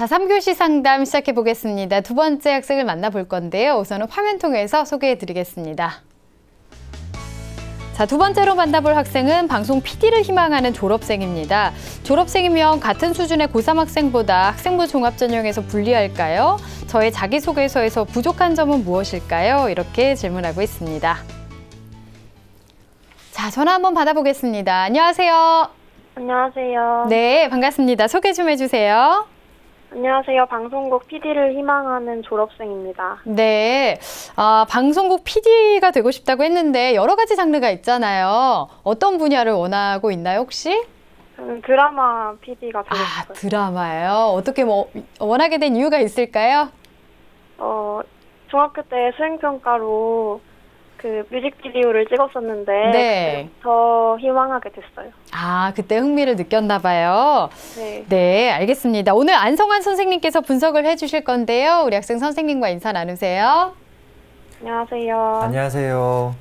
자, 3교시 상담 시작해 보겠습니다. 두 번째 학생을 만나볼 건데요. 우선은 화면 통해서 소개해 드리겠습니다. 자, 두 번째로 만나볼 학생은 방송 PD를 희망하는 졸업생입니다. 졸업생이면 같은 수준의 고3 학생보다 학생부 종합전형에서 불리할까요? 저의 자기소개서에서 부족한 점은 무엇일까요? 이렇게 질문하고 있습니다. 자, 전화 한번 받아보겠습니다. 안녕하세요. 안녕하세요. 네, 반갑습니다. 소개 좀 해주세요. 안녕하세요. 방송국 PD를 희망하는 졸업생입니다. 네, 방송국 PD가 되고 싶다고 했는데 여러 가지 장르가 있잖아요. 어떤 분야를 원하고 있나요, 혹시? 저는 드라마 PD가 되고 싶어요. 드라마요? 어떻게 원하게 된 이유가 있을까요? 중학교 때 수행평가로 그 뮤직비디오를 찍었었는데 네. 그때부터 희망하게 됐어요. 아, 그때 흥미를 느꼈나 봐요. 네. 네, 알겠습니다. 오늘 안성환 선생님께서 분석을 해주실 건데요. 우리 학생 선생님과 인사 나누세요. 안녕하세요. 안녕하세요.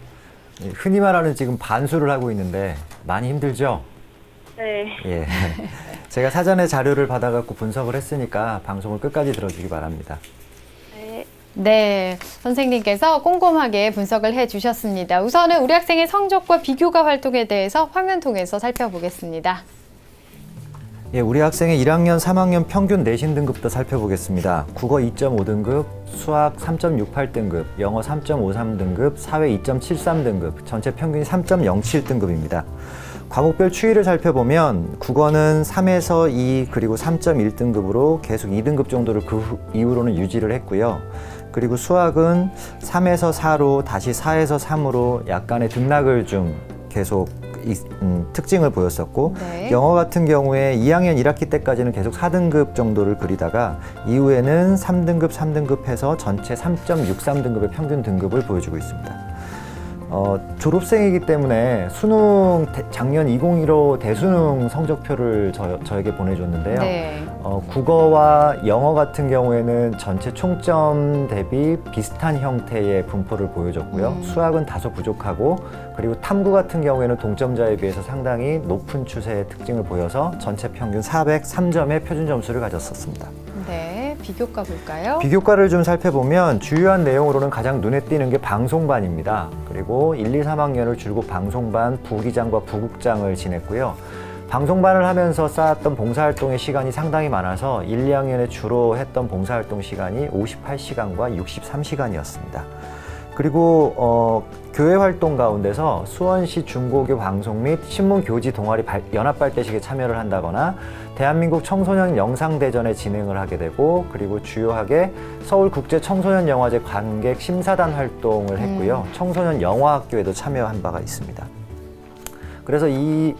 흔히 말하는 지금 반수를 하고 있는데 많이 힘들죠? 네. 예. 제가 사전에 자료를 받아갖고 분석을 했으니까 방송을 끝까지 들어주기 바랍니다. 네, 선생님께서 꼼꼼하게 분석을 해주셨습니다. 우선은 우리 학생의 성적과 비교과 활동에 대해서 화면 통해서 살펴보겠습니다. 예, 우리 학생의 1학년, 3학년 평균 내신 등급도 살펴보겠습니다. 국어 2.5등급, 수학 3.68등급, 영어 3.53등급, 사회 2.73등급, 전체 평균이 3.07등급입니다. 과목별 추이를 살펴보면 국어는 3에서 2 그리고 3.1등급으로 계속 2등급 정도를 그 이후로는 유지를 했고요. 그리고 수학은 3에서 4로 다시 4에서 3으로 약간의 등락을 좀 계속 특징을 보였었고 네. 영어 같은 경우에 2학년 1학기 때까지는 계속 4등급 정도를 그리다가 이후에는 3등급, 3등급 해서 전체 3.63등급의 평균 등급을 보여주고 있습니다. 졸업생이기 때문에 수능 작년 2015 대수능 성적표를 저에게 보내줬는데요. 네. 국어와 영어 같은 경우에는 전체 총점 대비 비슷한 형태의 분포를 보여줬고요. 수학은 다소 부족하고 그리고 탐구 같은 경우에는 동점자에 비해서 상당히 높은 추세의 특징을 보여서 전체 평균 403점의 표준 점수를 가졌었습니다. 네, 비교과 볼까요? 비교과를 좀 살펴보면 주요한 내용으로는 가장 눈에 띄는 게 방송반입니다. 그리고 1, 2, 3학년을 줄곧 방송반 부기장과 부국장을 지냈고요. 방송반을 하면서 쌓았던 봉사활동의 시간이 상당히 많아서 1, 2학년에 주로 했던 봉사활동 시간이 58시간과 63시간이었습니다. 그리고 교회 활동 가운데서 수원시 중고교 방송 및 신문교지 동아리 연합발대식에 참여를 한다거나 대한민국 청소년 영상대전에 진행을 하게 되고 그리고 주요하게 서울국제청소년영화제 관객 심사단 활동을 했고요. 청소년 영화학교에도 참여한 바가 있습니다. 그래서 이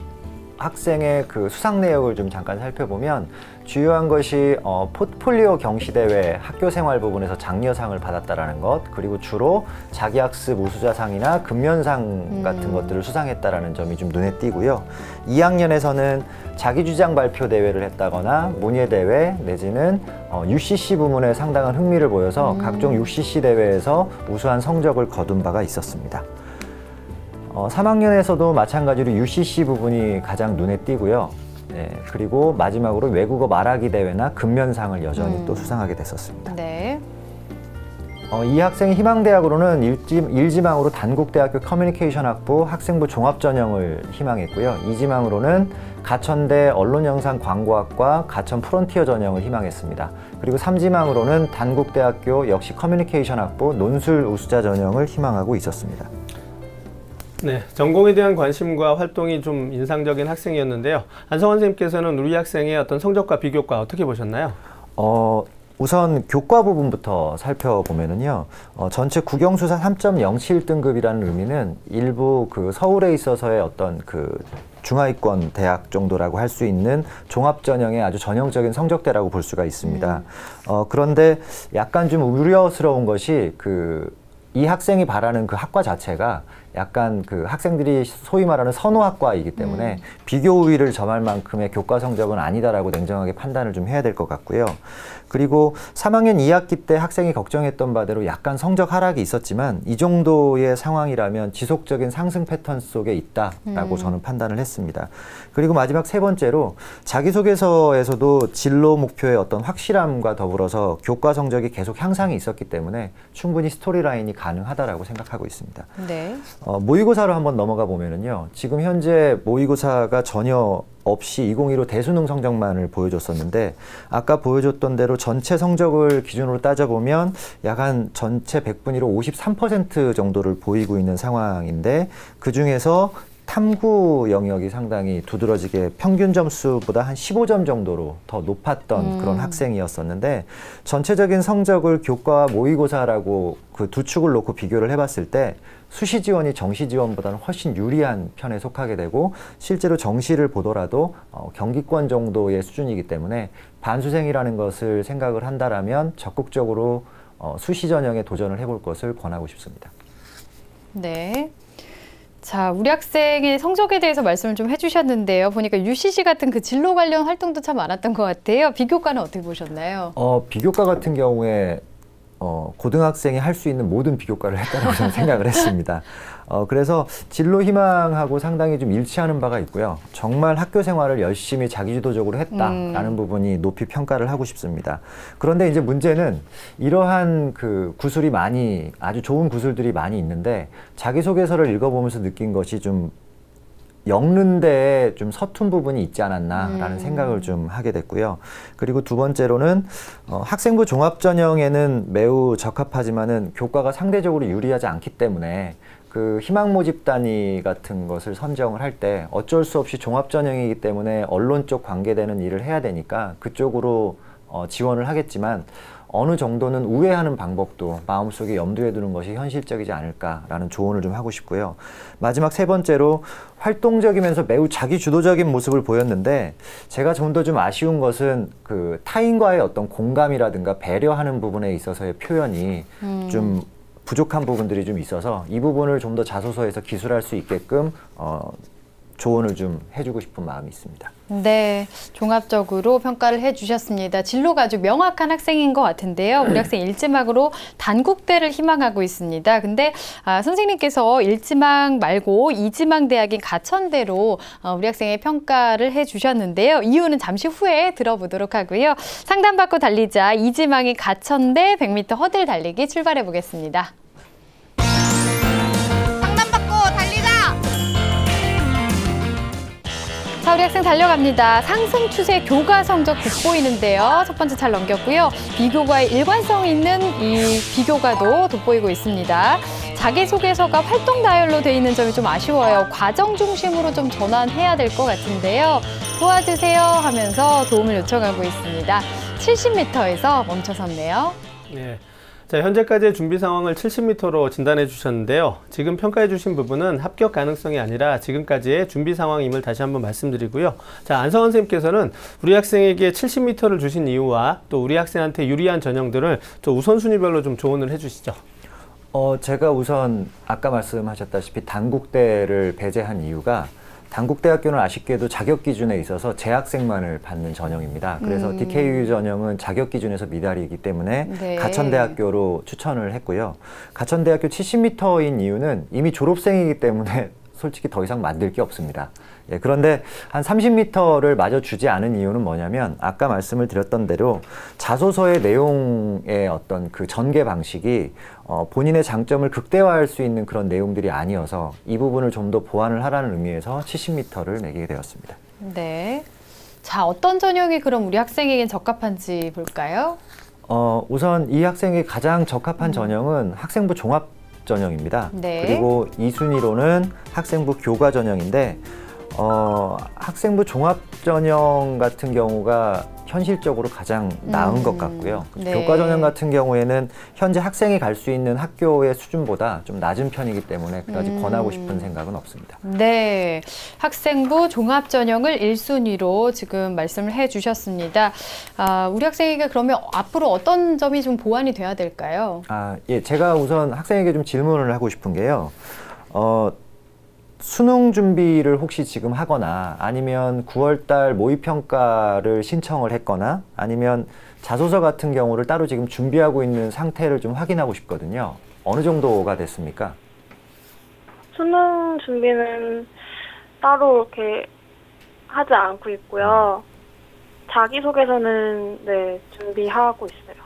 학생의 그 수상 내역을 좀 잠깐 살펴보면 주요한 것이 포트폴리오 경시대회 학교생활 부분에서 장려상을 받았다라는 것, 그리고 주로 자기학습 우수자상이나 금면상 같은 것들을 수상했다라는 점이 좀 눈에 띄고요. 2학년에서는 자기주장 발표 대회를 했다거나 문예대회 내지는 UCC 부문에 상당한 흥미를 보여서 각종 UCC 대회에서 우수한 성적을 거둔 바가 있었습니다. 3학년에서도 마찬가지로 UCC 부분이 가장 눈에 띄고요. 네, 그리고 마지막으로 외국어 말하기 대회나 금면상을 여전히 또 수상하게 됐었습니다. 네. 이 학생의 희망대학으로는 일지망으로 단국대학교 커뮤니케이션학부 학생부 종합전형을 희망했고요. 이지망으로는 가천대 언론영상광고학과 가천 프론티어 전형을 희망했습니다. 그리고 3지망으로는 단국대학교 역시 커뮤니케이션학부 논술 우수자 전형을 희망하고 있었습니다. 네, 전공에 대한 관심과 활동이 좀 인상적인 학생이었는데요. 안성환 선생님께서는 우리 학생의 어떤 성적과 비교과 어떻게 보셨나요? 우선 교과 부분부터 살펴보면은요, 전체 국영수사 3.07등급이라는 의미는 일부 그 서울에 있어서의 어떤 그 중하위권 대학 정도라고 할 수 있는 종합전형의 아주 전형적인 성적대라고 볼 수가 있습니다. 그런데 약간 좀 우려스러운 것이 이 학생이 바라는 그 학과 자체가 약간 그 학생들이 소위 말하는 선호학과이기 때문에 비교 우위를 점할 만큼의 교과 성적은 아니다라고 냉정하게 판단을 좀 해야 될 것 같고요. 그리고 3학년 2학기 때 학생이 걱정했던 바대로 약간 성적 하락이 있었지만 이 정도의 상황이라면 지속적인 상승 패턴 속에 있다라고 저는 판단을 했습니다. 그리고 마지막 세 번째로 자기소개서에서도 진로 목표의 어떤 확실함과 더불어서 교과 성적이 계속 향상이 있었기 때문에 충분히 스토리라인이 가능하다라고 생각하고 있습니다. 네. 모의고사로 한번 넘어가 보면은요. 지금 현재 모의고사가 전혀 없이 2015 대수능 성적만을 보여줬었는데 아까 보여줬던 대로 전체 성적을 기준으로 따져보면 약 한 전체 100분위로 53% 정도를 보이고 있는 상황인데 그중에서 탐구 영역이 상당히 두드러지게 평균 점수보다 한 15점 정도로 더 높았던 그런 학생이었었는데 전체적인 성적을 교과와 모의고사라고 그 두 축을 놓고 비교를 해봤을 때 수시 지원이 정시 지원보다는 훨씬 유리한 편에 속하게 되고 실제로 정시를 보더라도 경기권 정도의 수준이기 때문에 반수생이라는 것을 생각을 한다라면 적극적으로 수시 전형에 도전을 해볼 것을 권하고 싶습니다. 네. 자, 우리 학생의 성적에 대해서 말씀을 좀 해주셨는데요. 보니까 UCC 같은 그 진로 관련 활동도 참 많았던 것 같아요. 비교과는 어떻게 보셨나요? 비교과 같은 경우에 고등학생이 할 수 있는 모든 비교과를 했다고 저는 생각을 했습니다. 그래서 진로 희망하고 상당히 좀 일치하는 바가 있고요. 정말 학교 생활을 열심히 자기주도적으로 했다라는 부분이 높이 평가를 하고 싶습니다. 그런데 이제 문제는 이러한 그 구술이 아주 좋은 구술들이 많이 있는데 자기소개서를 읽어보면서 느낀 것이 좀 엮는데 좀 서툰 부분이 있지 않았나라는 생각을 좀 하게 됐고요. 그리고 두 번째로는 학생부 종합전형에는 매우 적합하지만은 교과가 상대적으로 유리하지 않기 때문에 그 희망 모집 단위 같은 것을 선정을 할 때 어쩔 수 없이 종합전형이기 때문에 언론 쪽 관계되는 일을 해야 되니까 그쪽으로 지원을 하겠지만 어느 정도는 우회하는 방법도 마음속에 염두에 두는 것이 현실적이지 않을까라는 조언을 좀 하고 싶고요. 마지막 세 번째로 활동적이면서 매우 자기주도적인 모습을 보였는데 제가 좀 더 좀 아쉬운 것은 그 타인과의 어떤 공감이라든가 배려하는 부분에 있어서의 표현이 좀 부족한 부분들이 좀 있어서 이 부분을 좀 더 자소서에서 기술할 수 있게끔 조언을 좀 해주고 싶은 마음이 있습니다. 네, 종합적으로 평가를 해주셨습니다. 진로가 아주 명확한 학생인 것 같은데요. 우리 학생 1지망으로 단국대를 희망하고 있습니다. 근데 선생님께서 1지망 말고 2지망 대학인 가천대로 우리 학생의 평가를 해주셨는데요. 이유는 잠시 후에 들어보도록 하고요. 상담받고 달리자 2지망인 가천대 100m 허들 달리기 출발해 보겠습니다. 자, 우리 학생 달려갑니다. 상승 추세 교과 성적 돋보이는데요. 첫 번째 잘 넘겼고요. 비교과의 일관성 있는 이 비교과도 돋보이고 있습니다. 자기소개서가 활동 나열로 돼 있는 점이 좀 아쉬워요. 과정 중심으로 좀 전환해야 될 것 같은데요. 도와주세요 하면서 도움을 요청하고 있습니다. 70m에서 멈춰섰네요. 네. 자, 현재까지의 준비 상황을 70m로 진단해 주셨는데요. 지금 평가해 주신 부분은 합격 가능성이 아니라 지금까지의 준비 상황임을 다시 한번 말씀드리고요. 자, 안성원 선생님께서는 우리 학생에게 70m를 주신 이유와 또 우리 학생한테 유리한 전형들을 또 우선순위별로 좀 조언을 해 주시죠. 제가 우선 아까 말씀하셨다시피 단국대를 배제한 이유가 단국대학교는 아쉽게도 자격 기준에 있어서 재학생만을 받는 전형입니다. 그래서 DKU 전형은 자격 기준에서 미달이기 때문에 네. 가천대학교로 추천을 했고요. 가천대학교 70m인 이유는 이미 졸업생이기 때문에 솔직히 더 이상 만들 게 없습니다. 예, 그런데 한 30m를 마저 주지 않은 이유는 뭐냐면 아까 말씀을 드렸던 대로 자소서의 내용의 어떤 그 전개 방식이 본인의 장점을 극대화할 수 있는 그런 내용들이 아니어서 이 부분을 좀 더 보완을 하라는 의미에서 70m를 매기게 되었습니다. 네. 자, 어떤 전형이 그럼 우리 학생에겐 적합한지 볼까요? 우선 이 학생에게 가장 적합한 전형은 학생부 종합 전형입니다. 네. 그리고 2순위로는 학생부 교과 전형인데 학생부 종합 전형 같은 경우가 현실적으로 가장 나은 것 같고요. 네. 교과 전형 같은 경우에는 현재 학생이 갈 수 있는 학교의 수준보다 좀 낮은 편이기 때문에 그다지 권하고 싶은 생각은 없습니다. 네, 학생부 종합 전형을 1순위로 지금 말씀을 해주셨습니다. 우리 학생에게 그러면 앞으로 어떤 점이 좀 보완이 돼야 될까요? 예, 제가 우선 학생에게 좀 질문을 하고 싶은 게요. 수능 준비를 혹시 지금 하거나 아니면 9월달 모의평가를 신청을 했거나 아니면 자소서 같은 경우를 따로 지금 준비하고 있는 상태를 좀 확인하고 싶거든요. 어느 정도가 됐습니까? 수능 준비는 따로 이렇게 하지 않고 있고요. 자기소개서는 네, 준비하고 있어요.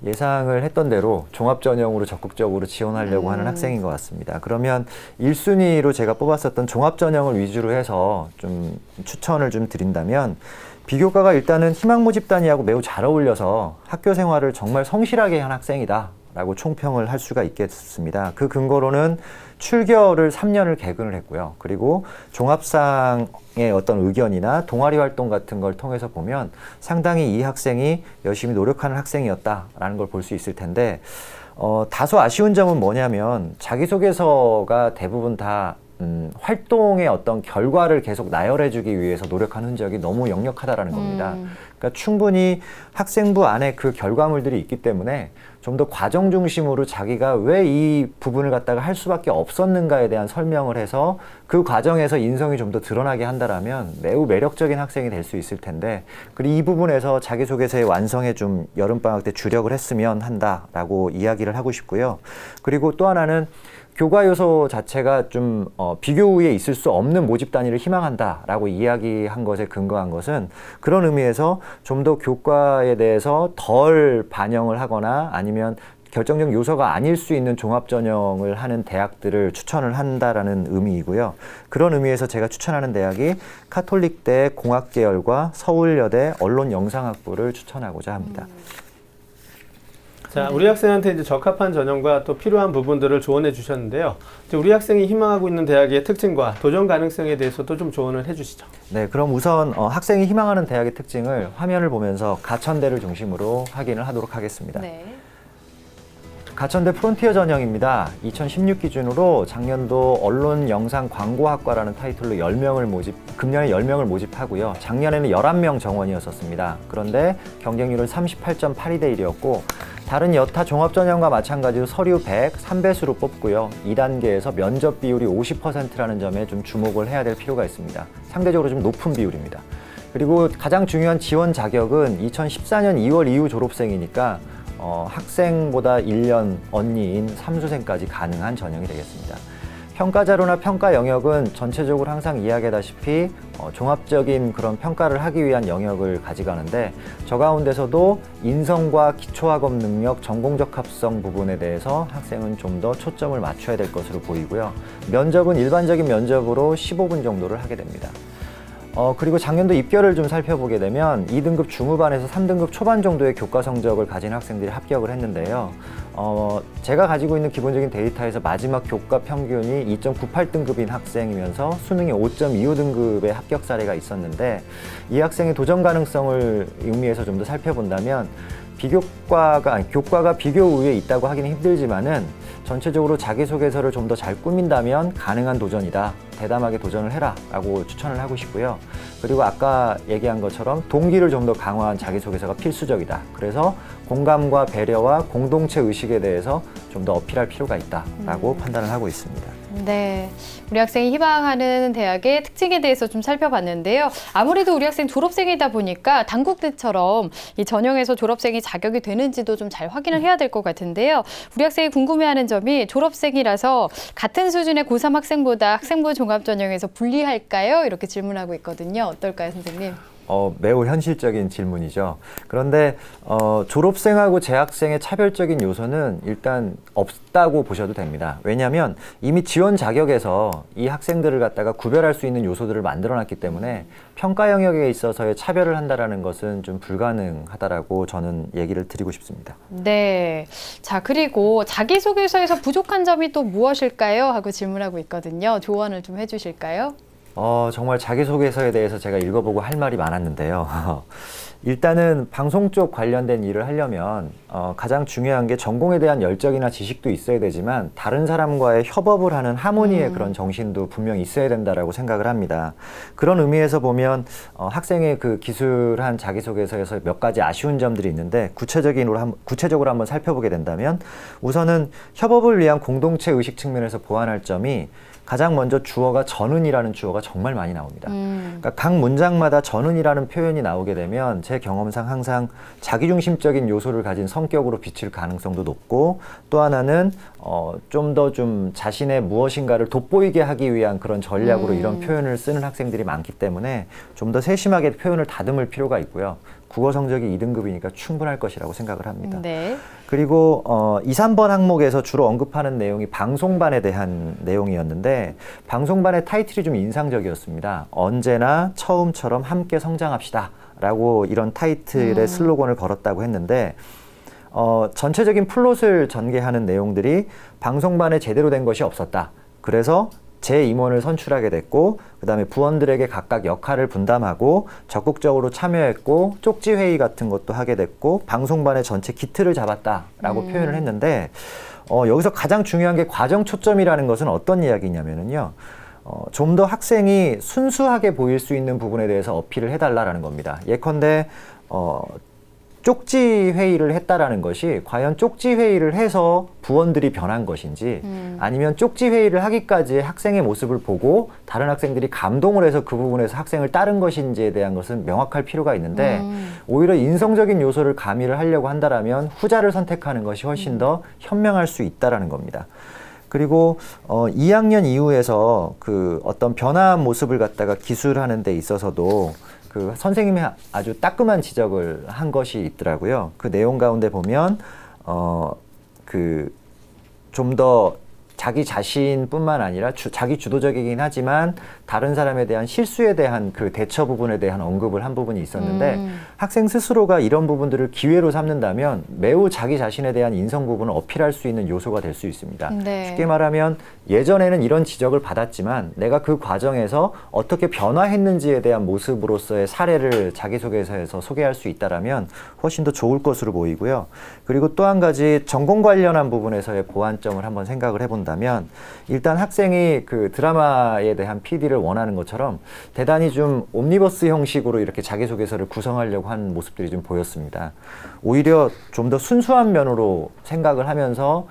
예상을 했던 대로 종합전형으로 적극적으로 지원하려고 하는 학생인 것 같습니다. 그러면 1순위로 제가 뽑았었던 종합전형을 위주로 해서 좀 추천을 좀 드린다면 비교과가 일단은 희망 모집 단위하고 매우 잘 어울려서 학교 생활을 정말 성실하게 한 학생이다 라고 총평을 할 수가 있겠습니다. 그 근거로는 출결을 3년을 개근을 했고요. 그리고 종합상의 어떤 의견이나 동아리 활동 같은 걸 통해서 보면 상당히 이 학생이 열심히 노력하는 학생이었다라는 걸 볼 수 있을 텐데 다소 아쉬운 점은 뭐냐면 자기소개서가 대부분 다 활동의 어떤 결과를 계속 나열해주기 위해서 노력한 흔적이 너무 역력하다라는 겁니다. 그러니까 충분히 학생부 안에 그 결과물들이 있기 때문에 좀 더 과정 중심으로 자기가 왜 이 부분을 갖다가 할 수밖에 없었는가에 대한 설명을 해서 그 과정에서 인성이 좀 더 드러나게 한다라면 매우 매력적인 학생이 될 수 있을 텐데 그리고 이 부분에서 자기소개서의 완성에 좀 여름방학 때 주력을 했으면 한다라고 이야기를 하고 싶고요. 그리고 또 하나는 교과 요소 자체가 좀 비교 후에 있을 수 없는 모집 단위를 희망한다라고 이야기한 것에 근거한 것은 그런 의미에서 좀 더 교과에 대해서 덜 반영을 하거나 아니면 결정적 요소가 아닐 수 있는 종합전형을 하는 대학들을 추천을 한다라는 의미이고요. 그런 의미에서 제가 추천하는 대학이 카톨릭대 공학계열과 서울여대 언론영상학부를 추천하고자 합니다. 자, 우리 학생한테 이제 적합한 전형과 또 필요한 부분들을 조언해 주셨는데요. 이제 우리 학생이 희망하고 있는 대학의 특징과 도전 가능성에 대해서도 좀 조언을 해 주시죠. 네, 그럼 우선 학생이 희망하는 대학의 특징을 화면을 보면서 가천대를 중심으로 확인을 하도록 하겠습니다. 네. 가천대 프론티어 전형입니다. 2016 기준으로 작년도 언론영상광고학과라는 타이틀로 10명을 금년에 10명을 모집하고요. 작년에는 11명 정원이었었습니다. 그런데 경쟁률은 38.82대 1이었고 다른 여타 종합전형과 마찬가지로 서류 100, 3배수로 뽑고요. 2단계에서 면접 비율이 50%라는 점에 좀 주목을 해야 될 필요가 있습니다. 상대적으로 좀 높은 비율입니다. 그리고 가장 중요한 지원 자격은 2014년 2월 이후 졸업생이니까 학생보다 1년 언니인 삼수생까지 가능한 전형이 되겠습니다. 평가 자료나 평가 영역은 전체적으로 항상 이야기하다시피 종합적인 그런 평가를 하기 위한 영역을 가져가는데 저 가운데서도 인성과 기초학업 능력, 전공적 합성 부분에 대해서 학생은 좀 더 초점을 맞춰야 될 것으로 보이고요. 면접은 일반적인 면접으로 15분 정도를 하게 됩니다. 그리고 작년도 입결을 좀 살펴보게 되면 2등급 중후반에서 3등급 초반 정도의 교과 성적을 가진 학생들이 합격을 했는데요. 제가 가지고 있는 기본적인 데이터에서 마지막 교과 평균이 2.98등급인 학생이면서 수능이 5.25등급의 합격 사례가 있었는데 이 학생의 도전 가능성을 의미해서 좀 더 살펴본다면 교과가 비교 우위에 있다고 하기는 힘들지만은 전체적으로 자기소개서를 좀 더 잘 꾸민다면 가능한 도전이다. 대담하게 도전을 해라 라고 추천을 하고 싶고요. 그리고 아까 얘기한 것처럼 동기를 좀 더 강화한 자기소개서가 필수적이다. 그래서 공감과 배려와 공동체 의식에 대해서 좀 더 어필할 필요가 있다라고 판단을 하고 있습니다. 네, 우리 학생이 희망하는 대학의 특징에 대해서 좀 살펴봤는데요. 아무래도 우리 학생 졸업생이다 보니까 당국대처럼 이 전형에서 졸업생이 자격이 되는지도 좀 잘 확인을 해야 될 것 같은데요. 우리 학생이 궁금해하는 점이 졸업생이라서 같은 수준의 고3 학생보다 학생부 종합전형에서 불리할까요? 이렇게 질문하고 있거든요. 어떨까요, 선생님? 매우 현실적인 질문이죠. 그런데 졸업생하고 재학생의 차별적인 요소는 일단 없다고 보셔도 됩니다. 왜냐하면 이미 지원 자격에서 이 학생들을 갖다가 구별할 수 있는 요소들을 만들어놨기 때문에 평가 영역에 있어서의 차별을 한다라는 것은 좀 불가능하다라고 저는 얘기를 드리고 싶습니다. 네. 자, 그리고 자기소개서에서 부족한 점이 또 무엇일까요? 하고 질문하고 있거든요. 조언을 좀 해주실까요? 정말 자기소개서에 대해서 제가 읽어보고 할 말이 많았는데요. 일단은 방송 쪽 관련된 일을 하려면 가장 중요한 게 전공에 대한 열정이나 지식도 있어야 되지만 다른 사람과의 협업을 하는 하모니의 그런 정신도 분명히 있어야 된다라고 생각을 합니다. 그런 의미에서 보면 학생의 그 기술한 자기소개서에서 몇 가지 아쉬운 점들이 있는데 구체적으로 한번 살펴보게 된다면 우선은 협업을 위한 공동체 의식 측면에서 보완할 점이 가장 먼저 주어가 저는이라는 주어가 정말 많이 나옵니다. 그러니까 각 문장마다 저는이라는 표현이 나오게 되면 제 경험상 항상 자기중심적인 요소를 가진 성격으로 비칠 가능성도 높고 또 하나는 좀 더 좀 자신의 무엇인가를 돋보이게 하기 위한 그런 전략으로 이런 표현을 쓰는 학생들이 많기 때문에 좀 더 세심하게 표현을 다듬을 필요가 있고요. 국어 성적이 2등급이니까 충분할 것이라고 생각을 합니다. 네. 그리고 2, 3번 항목에서 주로 언급하는 내용이 방송반에 대한 내용이었는데 방송반의 타이틀이 좀 인상적이었습니다. 언제나 처음처럼 함께 성장합시다 라고 이런 타이틀의 슬로건을 걸었다고 했는데 전체적인 플롯을 전개하는 내용들이 방송반에 제대로 된 것이 없었다. 그래서 제 임원을 선출하게 됐고 그 다음에 부원들에게 각각 역할을 분담하고 적극적으로 참여했고 쪽지회의 같은 것도 하게 됐고 방송반의 전체 기틀을 잡았다라고 표현을 했는데 여기서 가장 중요한 게 과정 초점이라는 것은 어떤 이야기냐면요. 좀 더 학생이 순수하게 보일 수 있는 부분에 대해서 어필을 해달라는 겁니다. 예컨대 쪽지 회의를 했다라는 것이 과연 쪽지 회의를 해서 부원들이 변한 것인지 아니면 쪽지 회의를 하기까지의 학생의 모습을 보고 다른 학생들이 감동을 해서 그 부분에서 학생을 따른 것인지에 대한 것은 명확할 필요가 있는데 오히려 인성적인 요소를 가미를 하려고 한다라면 후자를 선택하는 것이 훨씬 더 현명할 수 있다라는 겁니다. 그리고 2학년 이후에서 그 어떤 변화한 모습을 갖다가 기술하는 데 있어서도 그 선생님이 아주 따끔한 지적을 한 것이 있더라고요. 그 내용 가운데 보면 좀 더 자기 자신뿐만 아니라 자기 주도적이긴 하지만 다른 사람에 대한 실수에 대한 그 대처 부분에 대한 언급을 한 부분이 있었는데 학생 스스로가 이런 부분들을 기회로 삼는다면 매우 자기 자신에 대한 인성 부분을 어필할 수 있는 요소가 될 수 있습니다. 네. 쉽게 말하면 예전에는 이런 지적을 받았지만 내가 그 과정에서 어떻게 변화했는지에 대한 모습으로서의 사례를 자기소개서에서 소개할 수 있다라면 훨씬 더 좋을 것으로 보이고요. 그리고 또 한 가지 전공 관련한 부분에서의 보완점을 한번 생각을 해본다면 일단 학생이 그 드라마에 대한 PD를 원하는 것처럼 대단히 좀 옴니버스 형식으로 이렇게 자기소개서를 구성하려고 하는 모습들이 좀 보였습니다. 오히려 좀 더 순수한 면으로 생각을 하면서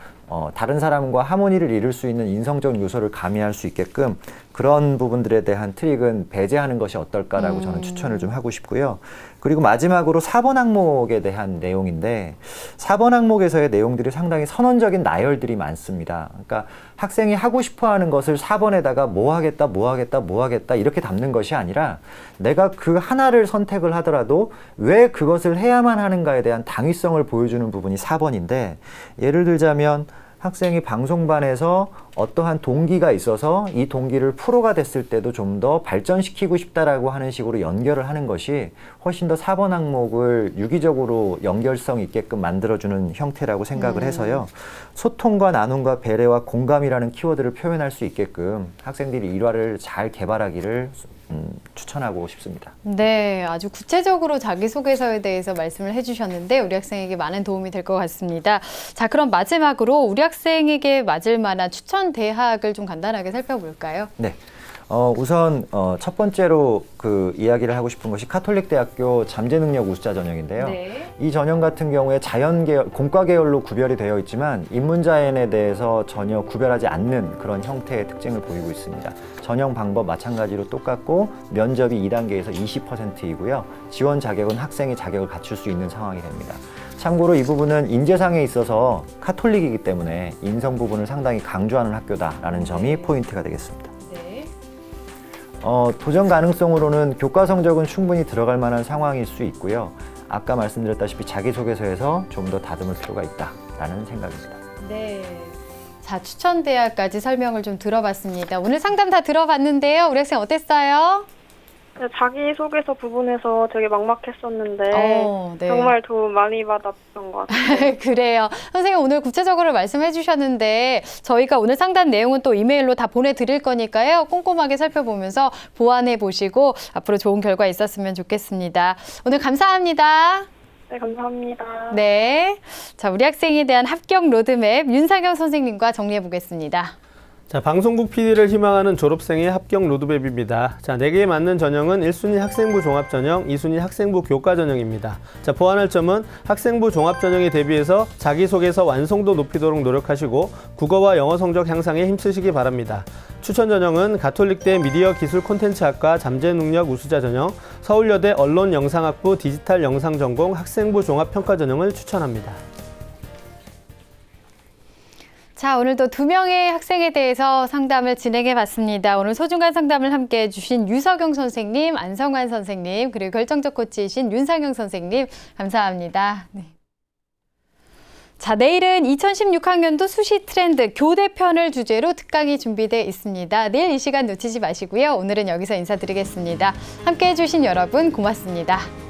다른 사람과 하모니를 이룰 수 있는 인성적 요소를 가미할 수 있게끔 그런 부분들에 대한 트릭은 배제하는 것이 어떨까라고 저는 추천을 좀 하고 싶고요. 그리고 마지막으로 4번 항목에 대한 내용인데 4번 항목에서의 내용들이 상당히 선언적인 나열들이 많습니다. 그러니까 학생이 하고 싶어하는 것을 4번에다가 뭐 하겠다 이렇게 담는 것이 아니라 내가 그 하나를 선택을 하더라도 왜 그것을 해야만 하는가에 대한 당위성을 보여주는 부분이 4번인데 예를 들자면 학생이 방송반에서 어떠한 동기가 있어서 이 동기를 프로가 됐을 때도 좀 더 발전시키고 싶다라고 하는 식으로 연결을 하는 것이 훨씬 더 4번 항목을 유기적으로 연결성 있게끔 만들어주는 형태라고 생각을 해서요. 소통과 나눔과 배려와 공감이라는 키워드를 표현할 수 있게끔 학생들이 일화를 잘 개발하기를 추천하고 싶습니다. 네, 아주 구체적으로 자기소개서에 대해서 말씀을 해주셨는데 우리 학생에게 많은 도움이 될 것 같습니다. 자, 그럼 마지막으로 우리 학생에게 맞을 만한 추천 대학을 좀 간단하게 살펴볼까요? 네. 우선 첫 번째로 그 이야기를 하고 싶은 것이 카톨릭대학교 잠재능력 우수자 전형인데요. 네. 이 전형 같은 경우에 자연계열, 공과계열로 구별이 되어 있지만 인문자연에 대해서 전혀 구별하지 않는 그런 형태의 특징을 보이고 있습니다. 전형 방법 마찬가지로 똑같고 면접이 2단계에서 20%이고요. 지원 자격은 학생이 자격을 갖출 수 있는 상황이 됩니다. 참고로 이 부분은 인재상에 있어서 카톨릭이기 때문에 인성 부분을 상당히 강조하는 학교다라는 점이 포인트가 되겠습니다. 도전 가능성으로는 교과 성적은 충분히 들어갈 만한 상황일 수 있고요. 아까 말씀드렸다시피 자기소개서에서 좀 더 다듬을 필요가 있다라는 생각입니다. 네. 자, 추천 대학까지 설명을 좀 들어봤습니다. 오늘 상담 다 들어봤는데요. 우리 학생 어땠어요? 자기소개서 부분에서 되게 막막했었는데 네. 정말 도움 많이 받았던 것 같아요. 그래요. 선생님 오늘 구체적으로 말씀해 주셨는데 저희가 오늘 상담 내용은 또 이메일로 다 보내드릴 거니까요. 꼼꼼하게 살펴보면서 보완해 보시고 앞으로 좋은 결과 있었으면 좋겠습니다. 오늘 감사합니다. 네, 감사합니다. 네. 자, 우리 학생에 대한 합격 로드맵 윤상영 선생님과 정리해 보겠습니다. 자, 방송국 PD를 희망하는 졸업생의 합격 로드맵입니다. 자, 4개에 맞는 전형은 1순위 학생부 종합전형, 2순위 학생부 교과전형입니다. 자, 보완할 점은 학생부 종합전형에 대비해서 자기소개서 완성도 높이도록 노력하시고 국어와 영어 성적 향상에 힘쓰시기 바랍니다. 추천 전형은 가톨릭대 미디어 기술 콘텐츠학과 잠재능력 우수자 전형, 서울여대 언론영상학부 디지털 영상 전공 학생부 종합평가 전형을 추천합니다. 자, 오늘도 2명의 학생에 대해서 상담을 진행해 봤습니다. 오늘 소중한 상담을 함께 해주신 유석영 선생님, 안성환 선생님, 그리고 결정적 코치이신 윤상영 선생님, 감사합니다. 네. 자, 내일은 2016학년도 수시 트렌드 교대편을 주제로 특강이 준비되어 있습니다. 내일 이 시간 놓치지 마시고요. 오늘은 여기서 인사드리겠습니다. 함께 해주신 여러분 고맙습니다.